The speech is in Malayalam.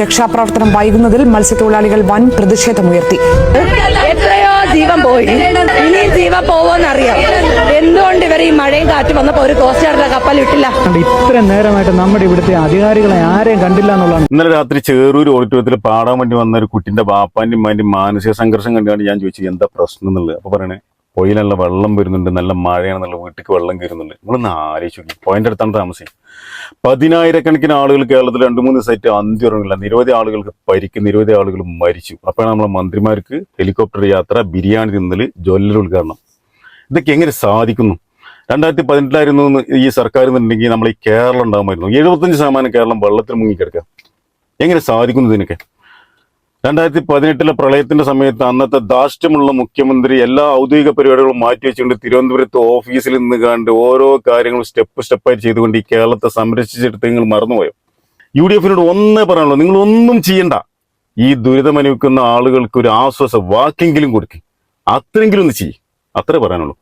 രക്ഷാപ്രവർത്തനം വൈകുന്നതിൽ മത്സ്യത്തൊഴിലാളികൾ വൻ പ്രതിഷേധമുയർത്തി. എത്രയോ ജീവൻ പോയി, ഇനിയും ജീവൻ പോവോന്നറിയാം. എന്തുകൊണ്ട് ഇവർ ഈ മഴയും കാറ്റും വന്നപ്പോ ഒരു കോസ്റ്റ് ഗാർഡിലെ കപ്പൽ ഇട്ടില്ല? ഇത്ര നേരമായിട്ട് നമ്മുടെ ഇവിടുത്തെ അധികാരികളെ ആരെയും കണ്ടില്ല എന്നുള്ളതാണ്. ഇന്നലെ രാത്രി ചേറൂർ ഓഡിറ്റോറിയത്തിൽ പാടാൻ വേണ്ടി വന്ന ഒരു കുട്ടിന്റെ ബാപ്പാന്റെയും മാന്റെയും മാനസിക സംഘർഷം കണ്ടാണ് ഞാൻ ചോദിച്ചു എന്താ പ്രശ്നം എന്നുള്ളത്. അപ്പൊ പറയണേ പൊയിലുള്ള വെള്ളം വരുന്നുണ്ട്, നല്ല മഴയാണെന്നുള്ള, വീട്ടിലേക്ക് വെള്ളം കയറുന്നുണ്ട്. നിങ്ങളൊന്ന് ആലോചിച്ച് നോക്കി. പോയിന്റ് അടുത്താണ് താമസിക്കും. 10,000-കണക്കിന് ആളുകൾ കേരളത്തിൽ 2-3 ദിവസമായിട്ട് അന്ത്യം ഉറങ്ങില്ല. നിരവധി ആളുകൾക്ക് പരിക്ക്, നിരവധി ആളുകൾ മരിച്ചു. അപ്പോഴാണ് നമ്മളെ മന്ത്രിമാർക്ക് ഹെലികോപ്റ്റർ യാത്ര, ബിരിയാണി തിന്നൽ, ജ്വല്ലറി ഉദ്ഘാടനം. ഇതൊക്കെ എങ്ങനെ സാധിക്കുന്നു? 2018 ഈ സർക്കാർ എന്നുണ്ടെങ്കിൽ നമ്മൾ ഈ കേരളം ഉണ്ടാകുമായിരുന്നു. 75% കേരളം വെള്ളത്തിൽ മുങ്ങിക്കിടക്കുക. എങ്ങനെ സാധിക്കുന്നു ഇതിനൊക്കെ? 2018 പ്രളയത്തിന്റെ സമയത്ത് അന്നത്തെ ധാർഷ്ട്യമുള്ള മുഖ്യമന്ത്രി എല്ലാ ഔദ്യോഗിക പരിപാടികളും മാറ്റിവെച്ചുകൊണ്ട് തിരുവനന്തപുരത്ത് ഓഫീസിൽ നിന്ന് കണ്ട് ഓരോ കാര്യങ്ങളും സ്റ്റെപ്പായി ചെയ്തുകൊണ്ട് ഈ കേരളത്തെ സംരക്ഷിച്ചെടുത്ത് നിങ്ങൾ മറന്നുപോയോ? UDF-നോട് ഒന്നേ പറയാനുള്ളൂ, നിങ്ങൾ ഒന്നും ചെയ്യണ്ട. ഈ ദുരിതമനുഭവിക്കുന്ന ആളുകൾക്ക് ഒരു ആശ്വാസ വാക്കെങ്കിലും കൊടുക്കുക, അത്രയെങ്കിലും ഒന്ന് ചെയ്യും. അത്രേ പറയാനുള്ളൂ.